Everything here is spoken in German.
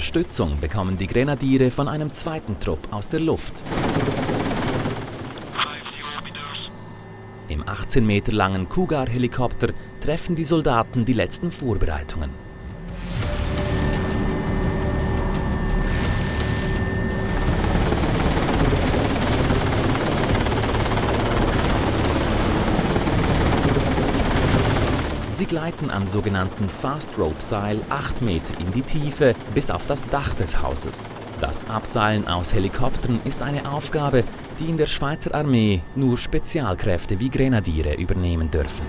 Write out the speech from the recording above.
Unterstützung bekommen die Grenadiere von einem zweiten Trupp aus der Luft. Im 18 Meter langen Cougar-Helikopter treffen die Soldaten die letzten Vorbereitungen. Sie gleiten am sogenannten Fast-Rope-Seil 8 Meter in die Tiefe bis auf das Dach des Hauses. Das Abseilen aus Helikoptern ist eine Aufgabe, die in der Schweizer Armee nur Spezialkräfte wie Grenadiere übernehmen dürfen.